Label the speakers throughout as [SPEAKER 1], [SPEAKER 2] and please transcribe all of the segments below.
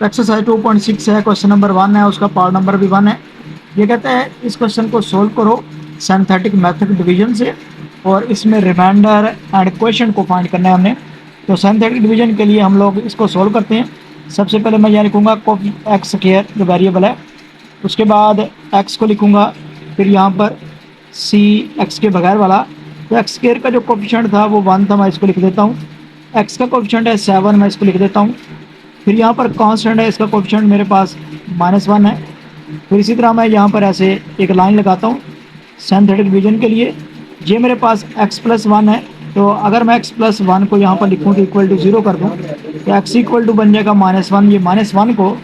[SPEAKER 1] Exercise 2.6 है, question number 1 है, उसका पार्ट नंबर भी 1 है। ये कहता है इस क्वेश्चन को सोल्व करो सिंथेटिक मेथड डिवीजन से, और इसमें रिमाइंडर एंड क्वेश्चन को फाइंड करना है हमने। तो सिंथेटिक डिवीजन के लिए हम लोग इसको सोल्व करते हैं। सबसे पहले मैं यहाँ लिखूंगा एक्स स्क्वायर जो वेरिएबल है, उसके बाद एक्स को लिखूंगा, फिर यहाँ पर सी एक्स के बगैर वाला। तो एक्स स्क्वायर का जो कोफिशिएंट था वो 1 था, मैं इसको लिख देता हूँ। एक्स का कोफिशिएंट है 7, मैं इसको लिख देता हूँ। फिर यहाँ पर कांस्टेंट है, इसका कोफिशिएंट मेरे पास -1 है। फिर इसी तरह मैं यहाँ पर ऐसे एक लाइन लगाता हूँ सिंथेटिक डिवीजन के लिए। ये मेरे पास x+1 है, तो अगर मैं x+1 को यहाँ पर लिखूँ तो इक्वल टू 0 कर दूँ, तो x इक्वल टू बन जाएगा -1। ये -1 को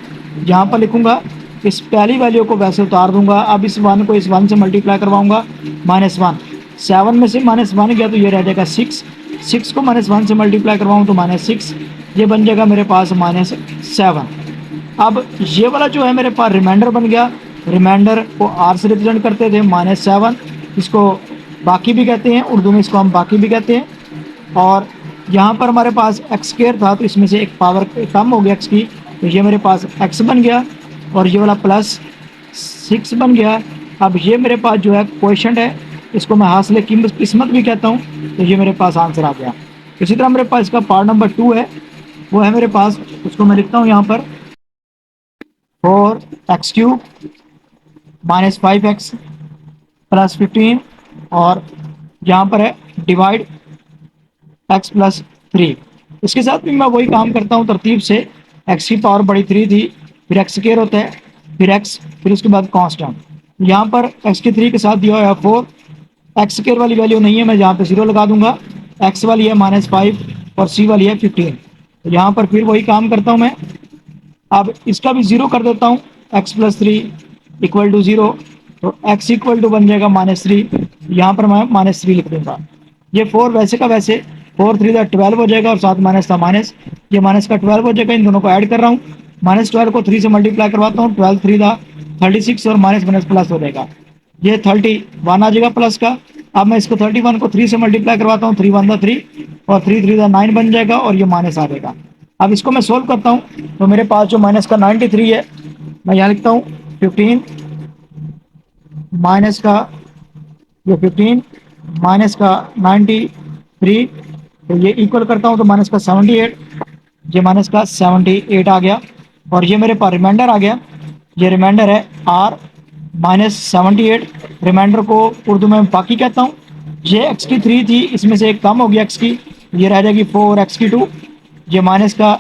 [SPEAKER 1] यहाँ पर लिखूँगा, इस पहली वैल्यू को वैसे उतार दूंगा। अब इस 1 को इस 1 से मल्टीप्लाई करवाऊंगा, -1। 7 में से -1 गया तो ये रह जाएगा 6। 6 को -1 से मल्टीप्लाई करवाऊँ तो -6, ये बन जाएगा मेरे पास -7। अब ये वाला जो है मेरे पास रिमाइंडर बन गया। रिमाइंडर को r से रिप्रेजेंट करते थे, -7। इसको बाकी भी कहते हैं, उर्दू में इसको हम बाकी भी कहते हैं। और यहाँ पर हमारे पास एक्स स्क्वायर था, तो इसमें से एक पावर कम हो गया x की, तो ये मेरे पास x बन गया, और ये वाला +6 बन गया। अब ये मेरे पास जो है क्वेश्चन है, इसको मैं हासिल किस्मत भी कहता हूँ, तो ये मेरे पास आंसर आ गया। इसी तरह मेरे पास इसका पार्ट नंबर 2 है, वो है मेरे पास, उसको मैं लिखता हूँ यहाँ पर 4x³ -5x + 15, और यहाँ पर है डिवाइड x+3। इसके साथ भी मैं वही काम करता हूँ तरतीब से। x की पावर बड़ी 3 थी, फिर एक्स स्क्वायर होता है, फिर x, फिर उसके बाद कांस्टेंट। यहाँ पर x की 3 के साथ दिया हुआ है 4। एक्स स्क्वायर वाली वैल्यू नहीं है, मैं यहाँ पे 0 लगा दूंगा। x वाली है -5 और c वाली है 15। तो यहाँ पर फिर वही काम करता हूँ मैं। अब इसका भी 0 कर देता हूँ, x+3 इक्वल टू 0, तो x इक्वल टू बन जाएगा -3। यहाँ पर मैं -3 लिख दूंगा। ये 4 वैसे का वैसे, 4 3 12 हो जाएगा, और साथ माइनस था माइनस, ये माइनस का 12 हो जाएगा। इन दोनों को ऐड कर रहा हूँ, -12 को 3 से मल्टीप्लाई करवाता हूँ, 12 3 36, और माइनस माइनस प्लस हो जाएगा, ये 31 आ जाएगा प्लस का। अब मैं इसको 31 को 3 से मल्टीप्लाई करवाता हूँ, 3 1 3, और 3 3 9 बन जाएगा, और ये माइनस आ जाएगा। अब इसको मैं सोल्व करता हूँ, तो मेरे पास जो माइनस का 93 है, मैं यहाँ लिखता हूँ 15 माइनस का, ये 15 माइनस का 93, तो ये इक्वल करता हूँ तो माइनस का 78, ये माइनस का 78 आ गया। और ये मेरे पास रिमाइंडर आ गया, ये रिमाइंडर है r -78। रिमाइंडर को उर्दू में बाकी कहता हूँ। ये x की 3 थी, इसमें से एक कम हो गया x की, ये रह जाएगी 4 x की 2, ये माइनस का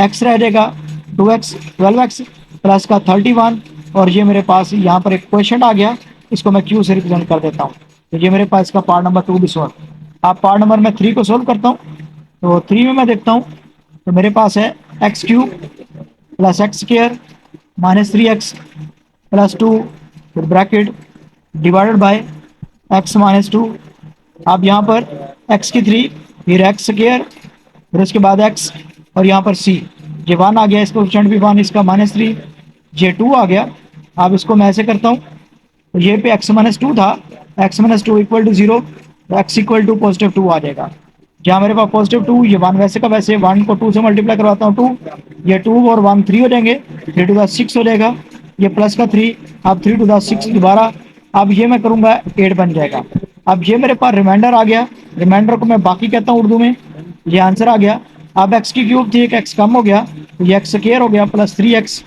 [SPEAKER 1] x रह जाएगा 2x 12x प्लस का 31, और ये मेरे पास यहाँ पर एक क्वेश्चन आ गया, इसको मैं q से रिप्रेजेंट कर देता हूँ। तो ये मेरे पास इसका पार्ट नंबर 2 भी सॉल्व। आप पार्ट नंबर में 3 को सोल्व करता हूँ, तो 3 में मैं देखता हूँ, तो मेरे पास है x³ + x² -3x + 2, फिर ब्रैकेट डिवाइडेड बाय x-2। अब यहाँ पर x की 3, फिर x², फिर उसके बाद x, और यहाँ पर c, ये 1 आ गया, इसको कोएफिशिएंट भी 1, इसका -3, ये 2 आ गया। अब इसको मैं ऐसे करता हूँ, तो ये पे x-2 था, x-2 इक्वल टू 0, तो x इक्वल टू +2 आ जाएगा। जहाँ मेरे पास +2, ये 1 वैसे का वैसे, 1 को 2 से मल्टीप्लाई करवाता हूँ 2, ये 2 और 1 3 हो जाएंगे, 3 टू द 6 हो जाएगा, ये प्लस का 3, अब 3 टू द 6 दोबारा, अब ये मैं करूँगा 8 बन जाएगा। अब ये मेरे पास रिमाइंडर आ गया, रिमाइंडर को मैं बाकी कहता हूँ उर्दू में, ये आंसर आ गया। अब x³ थी, एक x कम हो गया, तो ये x² हो गया +3x,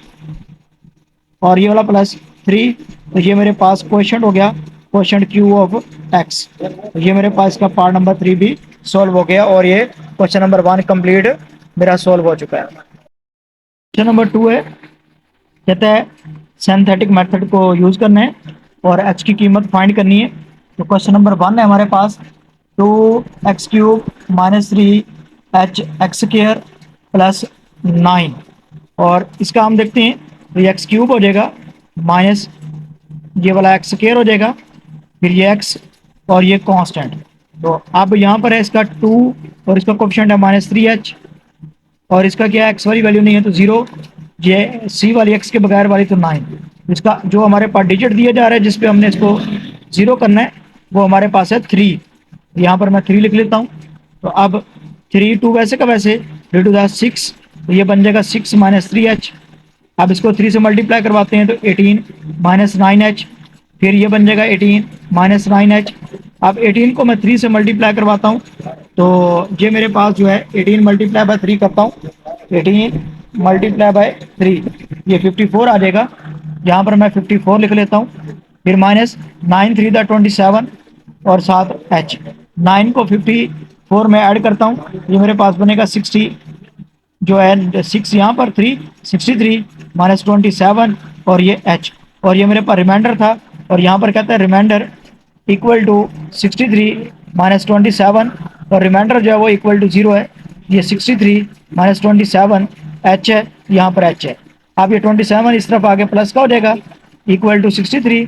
[SPEAKER 1] और ये वाला +3, तो ये मेरे पास क्वेश्चन हो गया, क्वेश्चन q ऑफ x। तो ये मेरे पास इसका पार्ट नंबर 3 भी सॉल्व हो गया, और ये क्वेश्चन नंबर 1 कंप्लीट मेरा सॉल्व हो चुका है। क्वेश्चन नंबर 2 है, कहता है सिंथेटिक मेथड को यूज करना है और h की कीमत फाइंड करनी है। तो क्वेश्चन नंबर 1 है हमारे पास 2x³ -3h x² +9, और इसका हम देखते हैं, तो ये x³ हो जाएगा, माइनस ये वाला x² हो जाएगा, फिर ये x, और ये कांस्टेंट। तो अब यहाँ पर है इसका 2, और इसका कोएफिशिएंट है -3h, और इसका क्या है, x वाली वैल्यू नहीं है तो 0, ये c वाली x के बगैर वाली तो 9। इसका जो हमारे पास डिजिट दिया जा रहा है जिसपे हमने इसको 0 करना है, वो हमारे पास है 3। यहाँ पर मैं 3 लिख लेता हूँ। तो अब 3 2 वैसे का वैसे, 3 टू द 6, तो ये बन जाएगा 6 -3h, अब इसको 3 से मल्टीप्लाई करवाते हैं तो 18 माइनस 9h, फिर ये बन जाएगा 18 माइनस 9h। अब 18 को मैं 3 से मल्टीप्लाई करवाता हूँ तो ये मेरे पास जो है 18 मल्टीप्लाई बाय 3 करता हूँ, 18 मल्टीप्लाई बाय 3 ये 54 आ जाएगा। यहाँ पर मैं 54 लिख लेता हूँ, फिर माइनस 9 3 27 और साथ h, 9 को 54 में ऐड करता हूँ, ये मेरे पास बनेगा 60 जो है 6 यहाँ पर 3 63 माइनस 27 और ये h, और ये मेरे पास रिमाइंडर था और यहाँ पर कहता है रिमाइंडर इक्वल टू 63 माइनस 27 और रिमाइंडर जो है वो इक्वल टू 0 है। ये 63 माइनस 27 h है, यहाँ पर h है। अब ये 27 इस तरफ आगे प्लस का हो जाएगा equal to 63,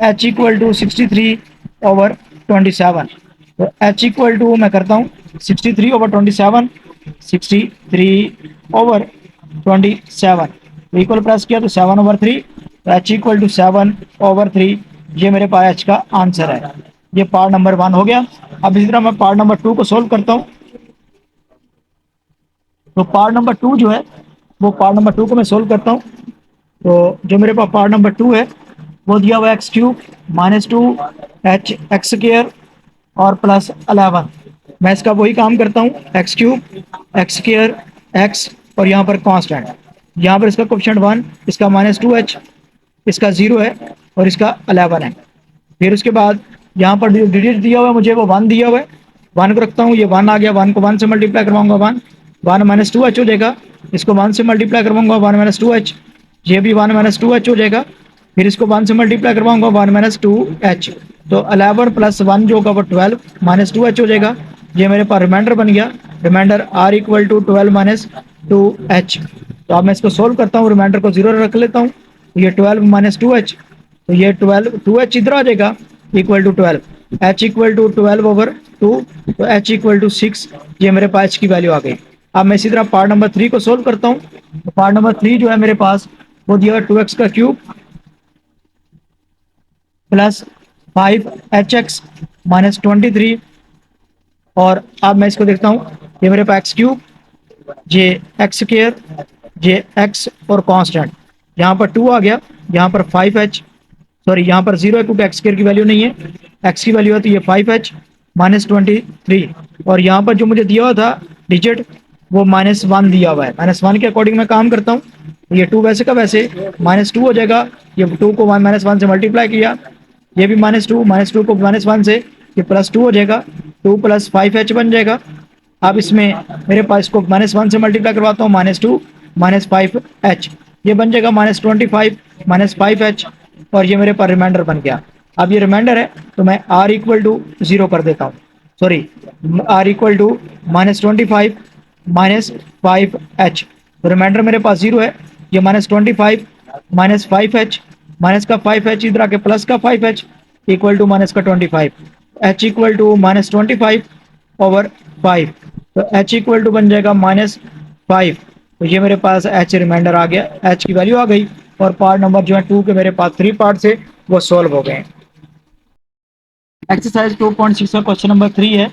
[SPEAKER 1] h equal to 63 over 27। तो h इक्वल टू मैं करता हूँ 63 ओवर 27, 63 ओवर 27 इक्वल प्रेस किया तो 7 ओवर 3, तो h इक्वल टू 7 ओवर 3 ये मेरे पास h का आंसर है। ये पार्ट नंबर 1 हो गया। अब इसी तरह मैं पार्ट नंबर 2 को सोल्व करता हूँ। तो पार्ट नंबर 2 जो है वो पार्ट नंबर 2 को मैं सोल्व करता हूँ। तो जो मेरे पास पार्ट नंबर 2 है वो दिया हुआ x cube minus 2 H x square और प्लस 11। मैं इसका वही काम करता हूँ, x cube x square x और यहाँ पर कांस्टेंट, यहाँ पर इसका कोएफिशिएंट 1, इसका माइनस 2h, इसका 0 है और इसका 11 है। फिर उसके बाद यहाँ पर जो डिजिट दिया हुआ है मुझे वो 1 दिया हुआ है, 1 को रखता हूँ, ये 1 आ गया, 1 को 1 से मल्टीप्लाई करवाऊंगा 1 1 माइनस 2h हो जाएगा, इसको 1 से मल्टीप्लाई करवाऊंगा 1 माइनस 2h, ये भी 1 माइनस 2h हो जाएगा, फिर इसको 1 से मल्टीप्लाई करवाऊंगा 1 माइनस 2h, तो 11 प्लस 1 जो होगा वो 12 माइनस 2h हो जाएगा। ये मेरे पास रिमाइंडर बन गया, reminder r equal to 12 minus 2h। तो अब मैं इसको सोल्व करता हूँ, रिमाइंडर को 0 रख लेता हूँ, ये 12 माइनस 2h, तो ये 12 2h इधर आ जाएगा equal to 12, h equal to 12 over 2, तो h इक्वल टू 6, ये मेरे पास h की वैल्यू आ गई। अब मैं इसी तरह पार्ट नंबर 3 को सोल्व करता हूँ। तो पार्ट नंबर 3 जो है मेरे पास वो दिया 2x का क्यूब प्लस 5hx माइनस 23, और अब मैं इसको देखता हूँ, ये मेरे पास एक्स क्यूब जे एक्स स्क्र जे एक्स और कांस्टेंट, यहाँ पर 2 आ गया, यहाँ पर 5h, सॉरी यहाँ पर 0 है क्योंकि एक्स स्क्र की वैल्यू नहीं है, एक्स की वैल्यू है तो ये 5h माइनस 23, और यहाँ पर जो मुझे दिया हुआ था डिजिट वो -1 दिया हुआ है, -1 के अकॉर्डिंग मैं काम करता हूँ। ये 2 वैसे का वैसे -2 हो जाएगा, ये 2 को -1 से मल्टीप्लाई किया, ये भी -2 को -1 से ये +2 हो जाएगा, 2 प्लस 5h बन जाएगा। अब इसमें मेरे पास इसको -1 से मल्टीप्लाई करवाता हूँ, -2 -5h, ये बन जाएगा -25 -5h, और ये मेरे पास रिमाइंडर बन गया। अब ये रिमाइंडर है तो मैं r इक्वल टू 0 कर देता हूँ, sorry r equal to -25 -5h, तो रिमाइंडर मेरे पास 0 है, ये -25 -5h, माइनस का 5h इधर आके प्लस का 5h इक्वल टू माइनस का 25, h इक्वल टू -25 ओवर 5, तो h इक्वल टू बन जाएगा -5, तो ये मेरे पास h रिमाइंडर आ गया, h की वैल्यू आ गई, और पार्ट नंबर जो है 2 के मेरे पास 3 पार्ट से वो सॉल्व हो गए। एक्सरसाइज 2.6 का क्वेश्चन नंबर 3 है,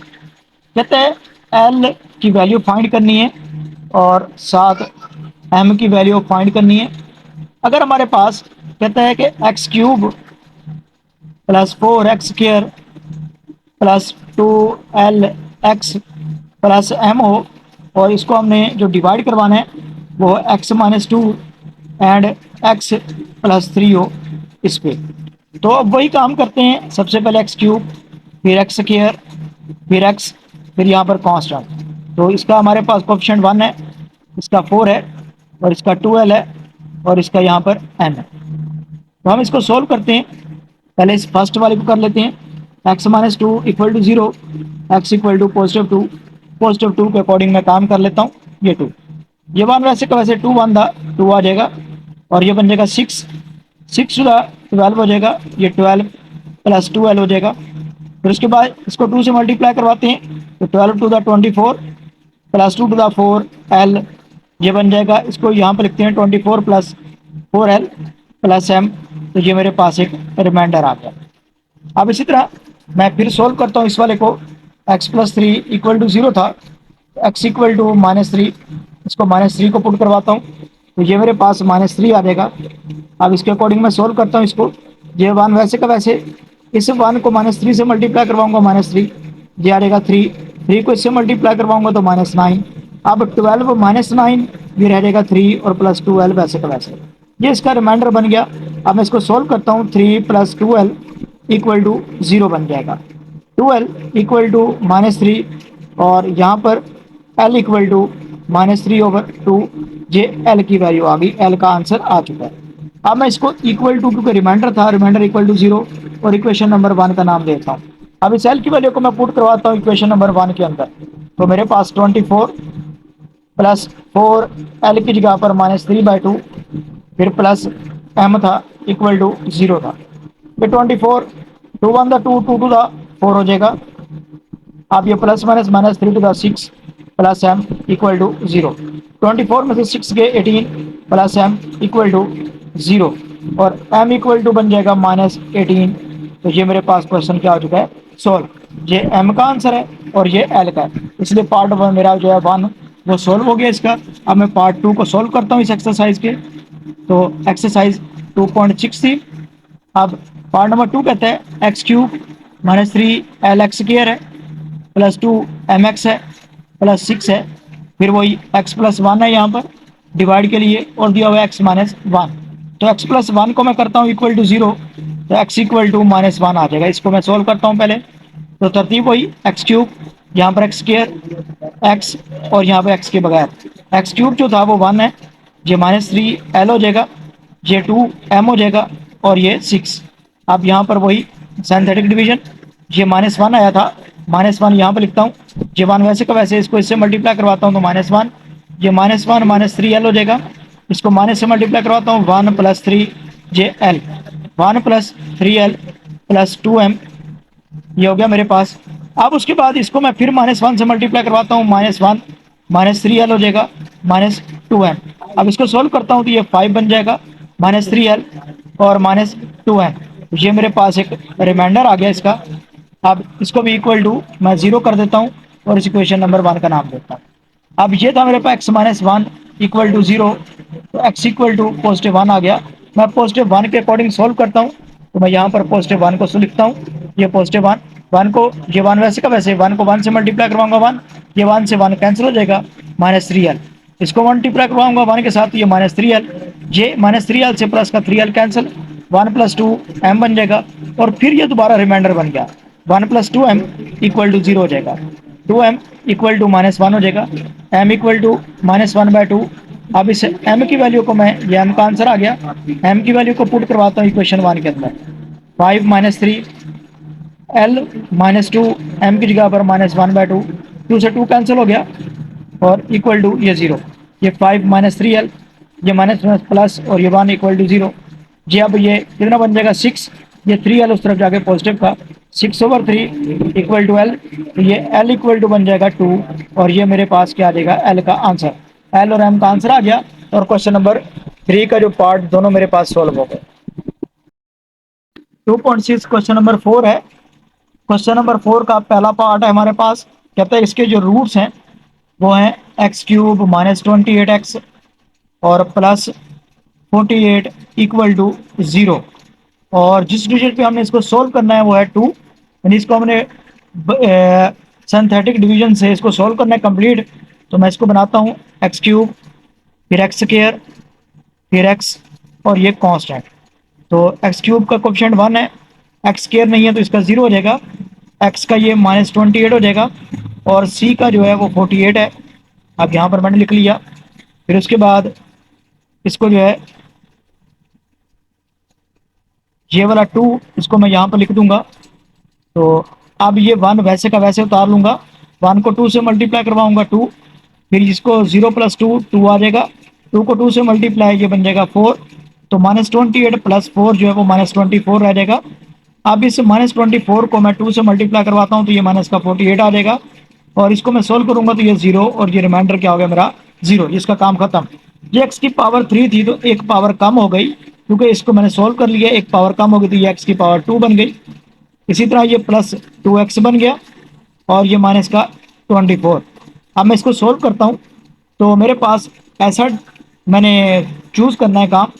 [SPEAKER 1] कहते हैं l की वैल्यू फाइंड करनी है और साथ m की वैल्यू फाइंड करनी है। अगर हमारे पास कहता है कि x cube plus 4x square plus 2l(x) plus m हो, और इसको हमने जो डिवाइड करवाना है वो x minus 2 and x plus 3 हो इस पे, तो अब वही काम करते हैं, सबसे पहले एक्स क्यूब फिर एक्स स्क्र फिर x फिर यहाँ पर कांस्टेंट, तो इसका हमारे पास कोएफिशिएंट 1 है, इसका 4 है और इसका 2l है और इसका यहाँ पर m है। तो हम इसको सोल्व करते हैं, पहले इस फर्स्ट वाले को कर लेते हैं, x minus 2 equal to 0, x equal to positive 2 के अकॉर्डिंग मैं काम कर लेता हूँ। ये 2, ये 1 वैसे का वैसे 2 1 था, 2 आ जाएगा, और ये बन जाएगा 6 टू 12 हो जाएगा, ये 12 प्लस 2l हो जाएगा। फिर उसके बाद इसको 2 से मल्टीप्लाई करवाते हैं, तो 12 to the 24 plus 2 to the 4l, ये बन जाएगा, इसको यहाँ पर लिखते हैं 24 प्लस 4l प्लस m, तो ये मेरे पास एक रिमाइंडर आ गया। अब इसी तरह मैं फिर सोल्व करता हूँ इस वाले को, x प्लस 3 इक्वल टू 0 था, x इक्वल टू -3, इसको -3 को पुट करवाता हूँ, तो ये मेरे पास -3 आ जाएगा। अब इसके अकॉर्डिंग मैं सोल्व करता हूँ इसको। ये 1 वैसे का वैसे, इस 1 को -3 से मल्टीप्लाई करवाऊंगा, -3, ये आ जाएगा 3। 3 को इससे मल्टीप्लाई करवाऊंगा तो -9। अब 12 -9, ये रह जाएगा 3 और +12 वैसे का वैसे। ये इसका रिमाइंडर बन गया। अब मैं इसको सोल्व करता हूँ। 3 + 12 = 0 बन जाएगा। 12 = -3 और यहाँ पर L = -3/2। ये L की वैल्यू आ गई, L का आंसर आ चुका है। अब मैं इसको इक्वल टू, क्योंकि रिमाइंडर था, रिमाइंडर = 0 और इक्वेशन नंबर 1 का नाम देता हूँ। अब इस L की वैल्यू को मैं पुट करवाता हूँ इक्वेशन नंबर 1 के अंदर। तो मेरे पास 24 + 4 L की जगह पर -3/2, फिर प्लस M था, =0 था। फिर 24, 2 1 2, 2 2 4 हो जाएगा। अब ये प्लस माइनस -3 × 6 प्लस M = 0। 24 में से 6 गए 18 प्लस M = 0 और M = बन जाएगा -18। तो ये मेरे पास क्वेश्चन क्या हो चुका है, सोल्व। ये M का आंसर है और ये L का है, इसलिए पार्ट 1 मेरा जो है 1 वो सोल्व हो गया इसका। अब मैं पार्ट 2 को सोल्व करता हूँ इस एक्सरसाइज के। तो एक्सरसाइज 2.6 थी। अब पार्ट नंबर 2 कहते हैं x³ -3 LX² है, +2 MX है, +6 है, फिर वही x + 1 है यहाँ पर डिवाइड के लिए, और दिया हुआ है x - 1। तो x + 1 को मैं करता हूँ =0, तो x = -1 आ जाएगा। इसको मैं सोल्व करता हूँ पहले। तो तरतीब वही, x³ यहाँ पर x² x और यहाँ पर x के बगैर x³ जो था वो 1 है, ये -3 L हो जाएगा, ये 2 M हो जाएगा और ये 6। अब यहाँ पर वही सिंथेटिक डिवीजन, ये -1 आया था, -1 यहाँ पर लिखता हूँ। ये 1 वैसे का वैसे, इसको इससे मल्टीप्लाई करवाता हूँ तो -1, ये -1 -3 L हो जाएगा। इसको माइनस से मल्टीप्लाई करवाता हूँ, 1 + 3 जे L, 1 + 3L + 2M, ये हो गया मेरे पास। अब उसके बाद इसको मैं फिर -1 से मल्टीप्लाई करवाता हूँ, -1 -3L हो जाएगा, -2M। अब इसको सोल्व करता हूँ तो ये 5 बन जाएगा, -3L और -2M। ये मेरे पास एक रिमाइंडर आ गया इसका। अब इसको भी इक्वल टू मैं 0 कर देता हूँ और इस इक्वेशन नंबर 1 का नाम देता हूँ। अब ये था मेरे पास x - 1 = 0, तो x = +1 आ गया। मैं +1 के अकॉर्डिंग सोल्व करता हूँ, तो मैं यहाँ पर +1 को लिखता हूँ। ये +1, 1 को, ये 1 वैसे का वैसे, 1 को 1 से मल्टीप्लाई करवाऊंगा 1, ये 1 से 1 कैंसिल हो जाएगा, -3L। इसको मल्टीप्लाई करवाऊंगा 1 के साथ, ये -3L, ये -3L से प्लस का 3L कैंसिल, 1 + 2M बन जाएगा और फिर ये दोबारा रिमाइंडर बन गया, 1 + 2M = 0 हो जाएगा, 2M = -1 हो जाएगा, M = -1/2। अब इस M की वैल्यू को मैं, ये M का आंसर आ गया, M की वैल्यू को पुट करवाता हूँ इक्वेशन 1 के अंदर। 5 - 3 L -2, M की जगह पर -1/2, 2 से 2 कैंसिल हो गया और इक्वल टू ये 0, ये 5 - 3L, ये माइनस प्लस और ये 1 = 0। जी अब ये कितना बन जाएगा, 6, ये 3L उस तरफ जाके पॉजिटिव का, 6/3 = L, तो ये L = बन जाएगा 2 और ये मेरे पास क्या आ जाएगा, L का आंसर। L और M का आंसर आ गया और क्वेश्चन नंबर 3 का जो पार्ट दोनों मेरे पास सोल्व हो गए। 2.6 क्वेश्चन नंबर 4 है। क्वेश्चन नंबर 4 का पहला पार्ट है हमारे पास, कहते हैं इसके जो रूट्स हैं वो है x³ -28x और +48 = 0, और जिस डिजिट पे हमने इसको सोल्व करना है वो है 2, यानी इसको हमने सिंथेटिक डिवीजन से इसको सोल्व करना है कंप्लीट। तो मैं इसको बनाता हूँ, x³ फिर x², फिर x और ये कांस्टेंट। तो x³ का कोएफिशिएंट 1 है, x² नहीं है तो इसका 0 हो जाएगा, x का ये -28 हो जाएगा और c का जो है वो 48 है। अब यहाँ पर मैंने लिख लिया। फिर उसके बाद इसको जो है ये वाला 2, इसको मैं यहाँ पर लिख दूंगा। तो अब ये 1 वैसे का वैसे उतार लूंगा, 1 को 2 से मल्टीप्लाई करवाऊंगा 2, फिर इसको 0 + 2 2 आ जाएगा, 2 को 2 से मल्टीप्लाई ये बन जाएगा 4, तो -28 + 4 जो है वो -24 रह जाएगा। अब इस -24 को मैं 2 से मल्टीप्लाई करवाता हूँ तो ये -48 आ जाएगा और इसको मैं सोल्व करूंगा तो ये 0 और ये रिमाइंडर क्या हो गया मेरा 0, इसका काम खत्म। ये x की पावर 3 थी तो एक पावर कम हो गई, क्योंकि इसको मैंने सोल्व कर लिया, एक पावर कम हो गई तो ये x की पावर 2 बन गई। इसी तरह ये +2x बन गया और ये -24। अब मैं इसको सोल्व करता हूँ तो मेरे पास ऐसा मैंने चूज़ करना है काम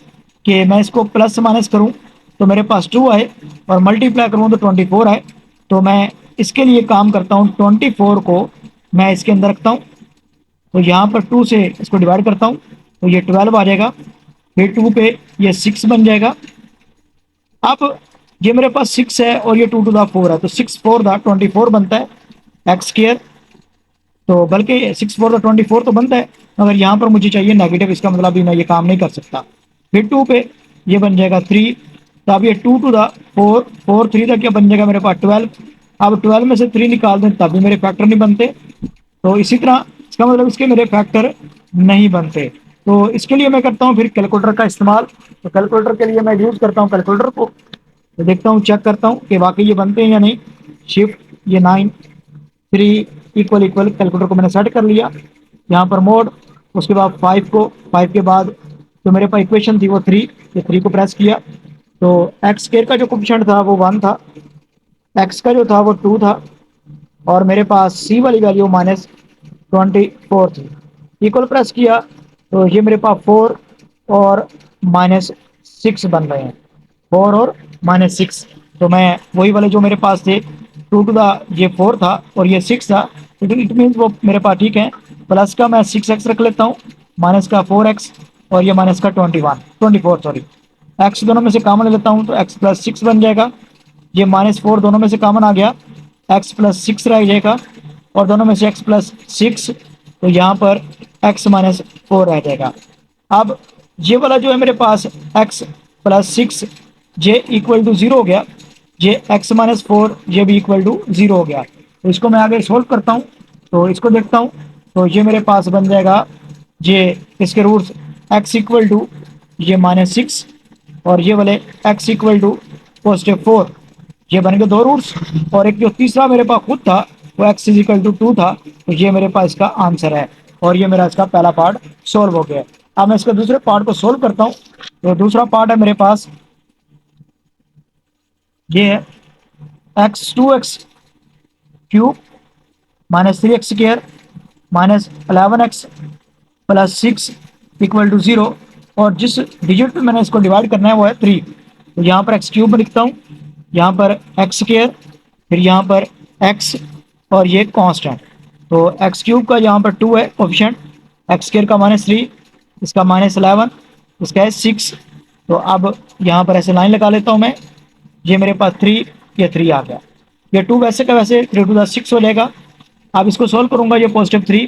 [SPEAKER 1] कि मैं इसको प्लस माइनस करूं तो मेरे पास 2 आए और मल्टीप्लाई करूं तो 24 आए। तो मैं इसके लिए काम करता हूं, 24 को मैं इसके अंदर रखता हूं, तो यहाँ पर 2 से इसको डिवाइड करता हूं तो ये 12 आ जाएगा। फिर 2 पे ये 6 बन जाएगा। अब ये मेरे पास 6 है और ये 2 टू द 4 है, तो 6 4 द 24 बनता है एक्स स्क्र। तो बल्कि 6 4 द 24 तो बनता है, मगर यहाँ पर मुझे चाहिए नेगेटिव, इसका मतलब भी मैं ये काम नहीं कर सकता। फिर 2 पे ये बन जाएगा 3, तो अब ये 2 टू द 4 4 3 तक क्या बन जाएगा मेरे पास 12। अब 12 में से 3 निकाल दें तब भी मेरे फैक्टर नहीं बनते। तो इसी तरह इसका मतलब इसके मेरे फैक्टर नहीं बनते। तो इसके लिए मैं करता हूँ फिर कैलकुलेटर का इस्तेमाल। तो कैलकुलेटर के लिए मैं यूज़ करता हूँ कैलकुलेटर को, तो देखता हूँ, चेक करता हूँ कि वाकई ये बनते हैं या नहीं। शिफ्ट ये 9 3 इक्वल इक्वल, कैलकुलेटर को मैंने सेट कर लिया। यहाँ पर मोड, उसके बाद 5 को, 5 के बाद जो मेरे पास इक्वेशन थी वो 3, ये 3 को प्रेस किया तो एक्स स्क्वायर का जो कोफिशिएंट था वो 1 था, एक्स का जो था वो 2 था, और मेरे पास सी वाली वैल्यू -24 थी। इक्वल प्रेस किया तो ये मेरे पास 4 और -6 बन रहे हैं, 4 और -6। तो मैं वही वाले जो मेरे पास थे 2 टू द ये 4 था और ये 6 था, इट मीन्स वो मेरे पास ठीक है। प्लस का मैं 6x रख लेता हूँ, माइनस का 4x, और ये माइनस का 24 सॉरी। एक्स दोनों में से कॉमन ले लेता हूँ तो x प्लस 6 बन जाएगा। ये -4 दोनों में से कॉमन आ गया, x प्लस 6 रह जाएगा, और दोनों में से x प्लस 6, तो यहाँ पर x -4 रह जाएगा। अब ये वाला जो है मेरे पास x प्लस 6 जे इक्वल टू 0 हो गया, जे x -4 ये भी इक्वल टू 0 हो गया। तो इसको मैं आगे सोल्व करता हूँ, तो इसको देखता हूँ, तो ये मेरे पास बन जाएगा ये इसके रूट्स x इक्वल टू ये -6 और ये वाले x इक्वल टू +4, ये बन गए दो रूट्स। और एक जो तीसरा मेरे पास खुद था वो x इक्वल टू 2 था, तो ये मेरे पास इसका आंसर है। और ये मेरा इसका पहला पार्ट सोल्व हो गया। अब मैं इसके दूसरे पार्ट को सोल्व करता हूँ। तो दूसरा पार्ट है मेरे पास ये है x2x³ -3x² -11x plus 6 equal to 0, और जिस डिजिट पे मैंने इसको डिवाइड करना है वो है 3। तो यहाँ पर x³ लिखता हूँ, यहाँ पर x², फिर यहाँ पर x, और ये कांस्टेंट। तो x³ का यहाँ पर 2 है कोफिशिएंट, x² का -3, इसका -11, इसका है 6। तो अब यहाँ पर ऐसे लाइन लगा लेता हूँ मैं, ये मेरे पास 3, ये 3 आ गया, ये 2 वैसे का वैसे 3 टू द 6 हो जाएगा। अब इसको सोल्व करूंगा, ये +3,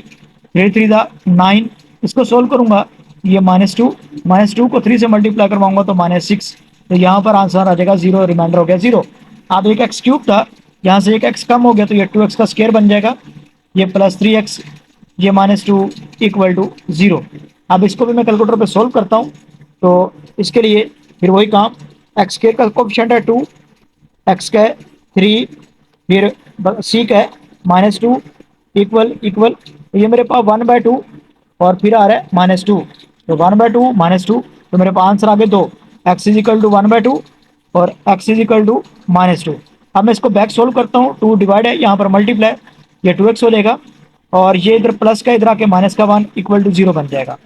[SPEAKER 1] 3 3 द 9, इसको सोल्व करूंगा, ये -2 को 3 से मल्टीप्लाई करवाऊंगा तो -6। तो यहाँ पर आंसर आ जाएगा 0, रिमाइंडर हो गया 0। अब एक x³ था, यहाँ से एक x कम हो गया तो ये 2x का स्क्वायर बन जाएगा, ये +3x, ये -2 इक्वल टू 0। अब इसको भी मैं कैलकुलेटर पे सोल्व करता हूँ। तो इसके लिए फिर वही काम, x² का कोफिशिएंट है 2, एक्स का है 3, फिर सी का है -2 इक्वल इक्वल, तो ये मेरे पास 1/2 और फिर आ रहा है -2, तो 1/2 -2, तो मेरे पास आंसर आ गए 2, x इक्वल टू 1/2 और x इक्वल टू -2। अब मैं इसको बैक सोल्व करता हूँ, 2 डिवाइड है यहाँ पर मल्टीप्लाई, ये 2x हो जाएगा, और ये इधर प्लस का इधर आके माइनस का 1 इक्वल टू 0 बन जाएगा।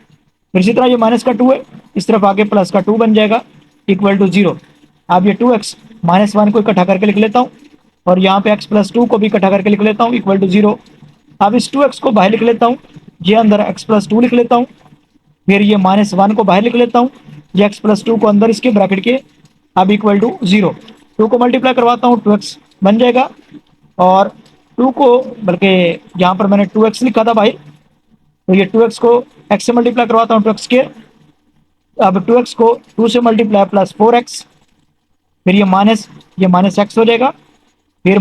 [SPEAKER 1] फिर इसी तरह ये माइनस का 2 है, इस तरफ आके प्लस का 2 बन जाएगा इक्वल टू 0। अब ये 2x -1 को इकट्ठा करके लिख लेता हूँ, और यहाँ पे x प्लस 2 को भी इकट्ठा करके लिख लेता हूँ इक्वल टू 0। अब इस 2x को बाहर लिख लेता हूँ, ये अंदर x प्लस 2 लिख लेता हूँ, फिर ये -1 को बाहर लिख लेता हूँ, ये x प्लस 2 को अंदर इसके ब्रैकेट के, अब इक्वल टू 0। 2 को मल्टीप्लाई करवाता हूँ 2x बन जाएगा, और 2 को, बल्कि यहाँ पर मैंने 2x लिखा था भाई, तो ये 2x को x से मल्टीप्लाई करवाता हूँ 2x के, अब 2x को 2 से मल्टीप्लाई प्लस 4x, फिर ये माइनस एक्स हो जाएगा, फिर ये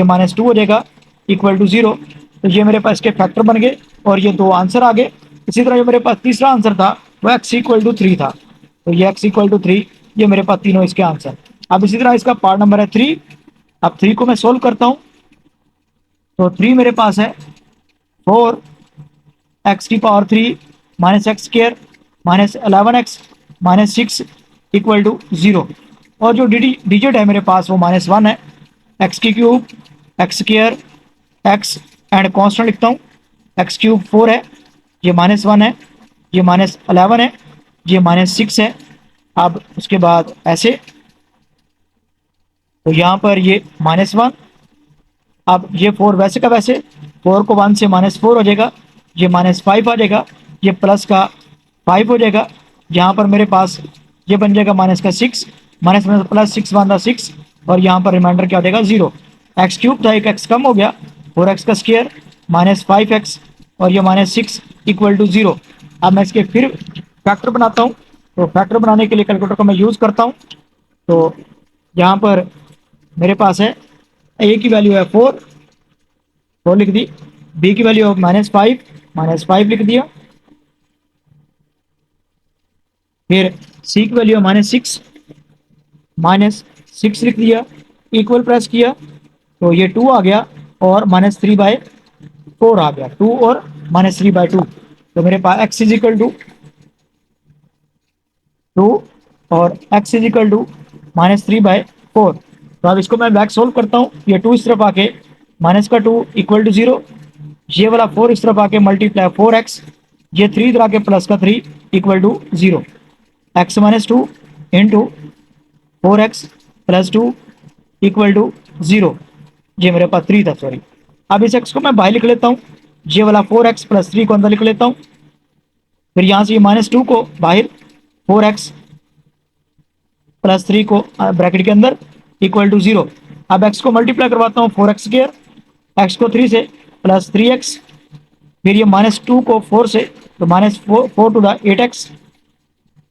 [SPEAKER 1] -2 हो जाएगा इक्वल टू 0। तो ये मेरे पास के फैक्टर बन गए और ये 2 आंसर आ गए। इसी तरह जो मेरे पास तीसरा आंसर था वो x इक्वल टू 3 था, तो ये x इक्वल टू 3, ये मेरे पास तीनों इसके आंसर। अब इसी तरह इसका पार्ट नंबर है 3। अब 3 को मैं सोल्व करता हूँ, तो 3 मेरे पास है 4x³ -x² -11x -6 equal to 0, और जो डिजिट है मेरे पास वो -1 है, x³ x² x and constant लिखता हूँ, x³ 4 है, ये -1 है, ये -11 है, ये -6 है। अब उसके बाद ऐसे, तो यहाँ पर ये -1। अब ये 4 वैसे का वैसे, 4 को 1 से -4 हो जाएगा, ये -5 आ जाएगा, ये प्लस का 5 हो जाएगा। यहाँ पर मेरे पास ये बन जाएगा माइनस का 6, माइनस में प्लस 6 वन 6, और यहाँ पर रिमाइंडर क्या हो जाएगा 0। एक्स क्यूब था, एक एक्स कम हो गया, 4x का स्क्वायर -5x, और ये -6 इक्वल टू 0। अब मैं इसके फिर फैक्टर बनाता हूँ। तो फैक्टर बनाने के लिए कैलकुलेटर को मैं यूज़ करता हूँ। तो यहाँ पर मेरे पास है ए की वैल्यू है 4, 4 लिख दी, बी की वैल्यू -5, -5 लिख दिया, फिर सी की वैल्यू है -6, -6 लिख दिया, इक्वल प्रेस किया, तो ये 2 आ गया, और -3/4 आ गया, 2 और -3/2। तो मेरे पास x इज इक्वल टू 2 और x इज इक्वल टू -3/4। तो अब इसको मैं बैक सोल्व करता हूँ। ये 2 इस तरफ आके माइनस का 2 इक्वल टू 0, ये वाला 4 इस तरफ आके मल्टीप्लाई 4x, ये 3 इधर आके प्लस का 3 equal to 0, x-2 into 4x plus 2 equal to 0। ये मेरे पास 3 था, सॉरी। अब इस x को मैं बाहर लिख लेता हूँ, ये वाला 4x प्लस 3 को अंदर लिख लेता हूँ, फिर यहाँ से ये -2 को बाहर, 4x प्लस 3 को ब्रैकेट के अंदर इक्वल टू 0। अब x को मल्टीप्लाई करवाता हूँ, 4x स्क्वायर, x को 3 से प्लस 3x, फिर ये -2 को 4 से, तो -4 to the 8x,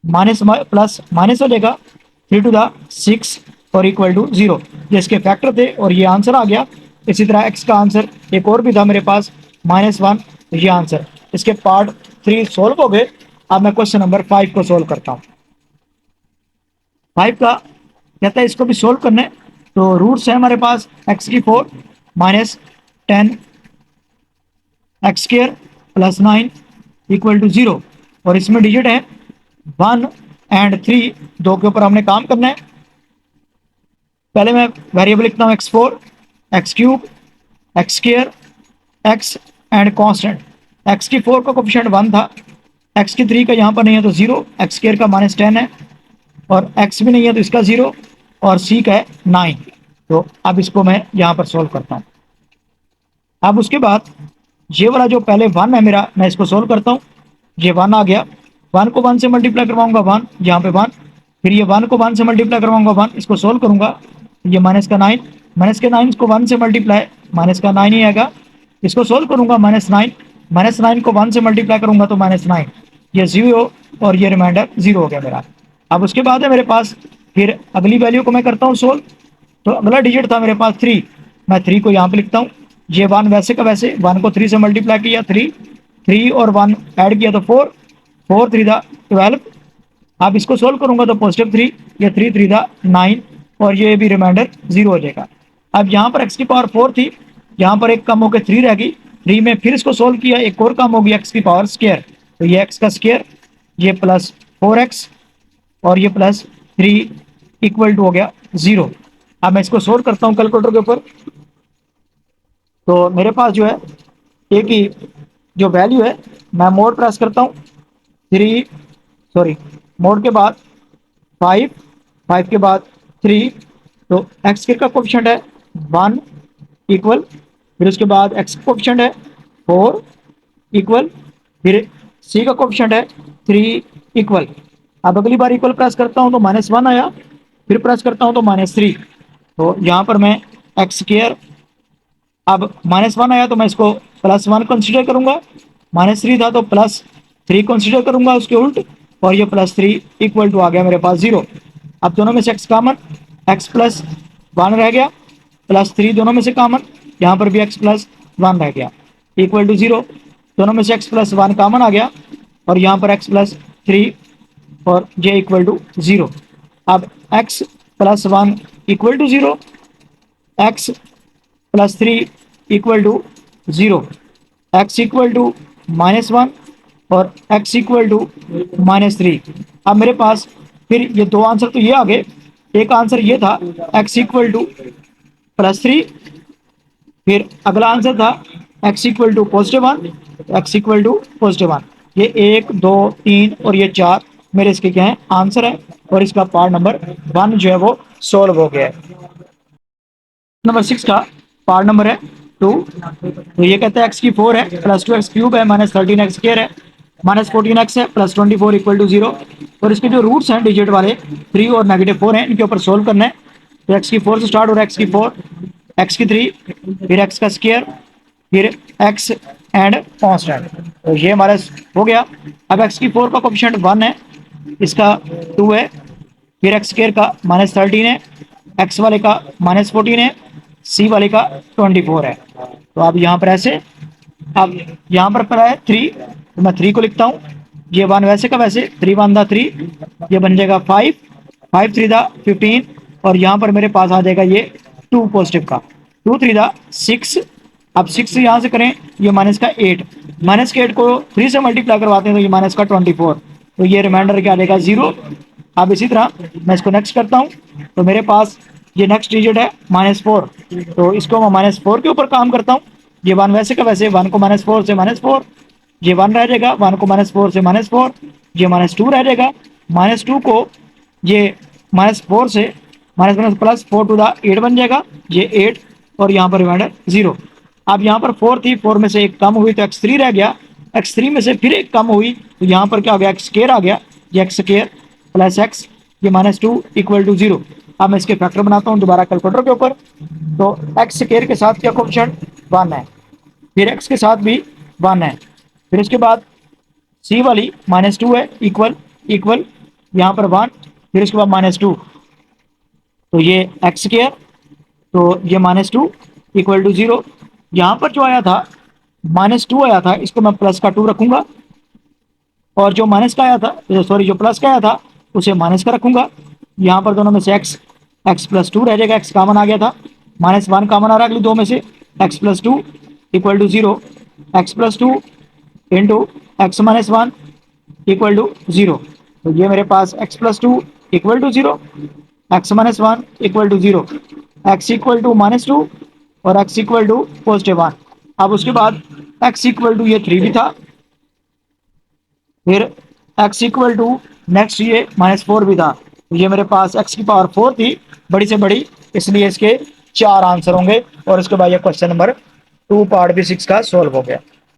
[SPEAKER 1] minus plus minus हो जाएगा 3 टू द 6 और इक्वल टू 0। ये इसके फैक्टर थे और ये आंसर आ गया। इसी तरह x का आंसर एक और भी था मेरे पास -1, तो ये आंसर। इसके पार्ट 3 सोल्व हो गए। अब मैं क्वेश्चन नंबर 5 को सोल्व करता हूँ। 5 का कहता है इसको भी सोल्व करना है। तो रूट्स है हमारे पास x की 4 -10 x square plus 9 equal to 0, और इसमें डिजिट है 1 एंड 3, दो के ऊपर हमने काम करना है। पहले मैं वेरिएबल लिखता हूँ x4, x cube, x square, x and constant. x की 4 का कोफिशिएंट 1 था, x की 3 का यहाँ पर नहीं है तो 0, एक्स स्क्र का -10 है, और x भी नहीं है तो इसका 0, और c का है 9। तो अब इसको मैं यहाँ पर सोल्व करता हूँ। अब उसके बाद ये वाला जो पहले 1 है मेरा, मैं इसको सोल्व करता हूँ। ये 1 आ गया, 1 को 1 से मल्टीप्लाई करवाऊंगा 1, यहाँ पे 1, फिर ये 1 को 1 से मल्टीप्लाई करवाऊंगा 1, इसको सोल्व करूंगा, ये माइनस का 9, माइनस के 9 को 1 से मल्टीप्लाई, माइनस का 9 ही आएगा, इसको सोल्व करूंगा -9, -9 को 1 से मल्टीप्लाई करूंगा तो -9, ये 0 और ये रिमाइंडर 0 हो गया मेरा। अब उसके बाद है मेरे पास, फिर अगली वैल्यू को मैं करता हूँ सोल्व। तो अगला डिजिट था मेरे पास 3, मैं 3 को यहाँ पे लिखता हूँ, ये 1 वैसे का वैसे, 1 को 3 से मल्टीप्लाई किया 3, 3 और 1 ऐड किया तो 4, 4 3 दा 12। अब इसको सोल्व करूंगा तो +3, ये 3 3 दा 9, और ये भी रिमाइंडर 0 हो जाएगा। अब यहाँ पर x की पावर 4 थी, यहाँ पर एक कम होकर 3 रह गई, 3 में फिर इसको सोल्व किया, एक और कम होगी x की पावर स्क्वायर, तो ये x का स्क्वायर, ये प्लस 4x और ये +3 इक्वल टू हो गया 0। अब मैं इसको सोल्व करता हूँ कैलकुलेटर के ऊपर। तो मेरे पास जो है ए की जो वैल्यू है, मैं मोड प्रेस करता हूँ, 3, सॉरी, मोड के बाद 5, 5 के बाद 3, तो एक्स का कोफिशिएंट है 1 इक्वल, फिर उसके बाद एक्स का कोफिशिएंट है 4 इक्वल, फिर सी का कोफिशिएंट है 3 इक्वल। अब अगली बार इक्वल प्रेस करता हूँ तो -1 आया, फिर प्रेस करता हूँ तो -3, तो यहाँ पर मैं एक्स स्क्वायर, अब -1 आया तो मैं इसको +1 कंसिडर करूंगा, -3 था तो +3 कंसिडर करूंगा उसके उल्ट, और ये +3 इक्वल टू आ गया मेरे पास 0। अब दोनों में से x कॉमन, x प्लस 1 रह गया, +3 दोनों में से कॉमन, यहाँ पर भी x प्लस 1 रह गया, इक्वल टू 0। दोनों में से x प्लस 1 कॉमन आ गया, और यहाँ पर x प्लस 3 और ये इक्वल टू 0। अब x plus 1 equal to 0, x plus 3 equal to 0, x equal to -1 और x इक्वल टू -3। अब मेरे पास फिर ये दो आंसर तो ये आ गए, एक आंसर ये था x इक्वल टू +3, फिर अगला आंसर था x equal to +1, x equal to +1। ये 1 2 3 और ये 4 मेरे इसके क्या है आंसर है, और इसका पार्ट नंबर 1 जो है वो सोल्व हो गया है। नंबर 6 का पार्ट नंबर है 2। तो ये कहता है x की 4 है प्लस 2 एक्स क्यूब है माइनस 13 एक्स स्क्र है माइनस 14 एक्स है प्लस 24 इक्वल टू 0। और इसके जो रूट्स हैं डिजिट वाले 3 और -4 हैं, इनके ऊपर सोल्व करना है। तो x की 4 से स्टार्ट हो रहा है, x की 4, x की 3, फिर x का स्क्वायर, फिर x एंड कांस्टेंट। तो ये हमारा हो गया। अब x की 4 का कोफिशिएंट 1 है, इसका 2 है, फिर एक्स स्क्र का -13 है, एक्स वाले का -14 है, सी वाले का 24 है। तो अब यहाँ पर ऐसे, अब यहाँ पर पड़ा है 3, तो मैं 3 को लिखता हूँ। ये 1 वैसे का वैसे, 3 1 दा 3, ये बन जाएगा 5, 5 3 दा 15, और यहाँ पर मेरे पास आ जाएगा ये 2 पॉजिटिव का, 2 3 दा 6। अब 6 यहाँ से करें, ये माइनस का 8, माइनस के 8 को 3 से मल्टीप्लाई करवाते हैं तो ये माइनस का 24, तो ये रिमाइंडर क्या आ जाएगा 0। अब इसी तरह मैं इसको नेक्स्ट करता हूँ, तो मेरे पास ये नेक्स्ट डिजिट है -4, तो इसको मैं -4 के ऊपर काम करता हूँ। ये 1 वैसे का वैसे, 1 को -4 से -4, ये 1 रह जाएगा, 1 को -4 से -4, ये -2 रह जाएगा, -2 को ये -4 से माइनस प्लस 4 टू द 8 बन जाएगा, ये 8, और यहाँ पर रिमाइंडर 0। अब यहाँ पर 4 थी, 4 में से एक कम हुई तो x3 रह गया, x3 में से फिर एक कम हुई तो यहाँ पर क्या हो गया एक्स स्क्र आ गया, ये एक्स स्क्र प्लस एक्स, ये -2 इक्वल टू 0। अब मैं इसके फैक्टर बनाता हूँ दोबारा कैलकुलेटर के ऊपर। तो एक्स स्क्र के साथ क्या कोफिशिएंट 1 है, फिर एक्स के साथ भी 1 है, फिर उसके बाद सी वाली -2 है, इक्वल इक्वल यहाँ पर 1, फिर उसके बाद -2, तो ये एक्स स्क्र, तो ये -2 इक्वल टू 0। यहाँ पर जो आया था -2 आया था, इसको मैं प्लस का 2 रखूंगा, और जो माइनस का आया था, सॉरी जो प्लस का आया था उसे माइनस का रखूंगा। यहाँ पर दोनों में से एक्स, एक्स प्लस 2 रह जाएगा, एक्स कॉमन आ गया था, -1 कॉमन आ रहा है अगली दो में से, x plus 2 equal to 0, x plus 2 into x -1 equal to 0। तो ये मेरे पास x plus 2 equal to 0, x -1 equal to 0, x equal to -2, और एक्स इक्वल टू +1। अब उसके बाद एक्स इक्वल टू ये 3 भी था, फिर x इक्वल टू नेक्स्ट ये -4 भी था, तो ये मेरे पास x की पावर 4 थी, बड़ी से बड़ी, इसलिए इसके 4 आंसर होंगे। और इसके बाद ये क्वेश्चन नंबर 2 पार्ट भी 6 का सोल्व हो गया।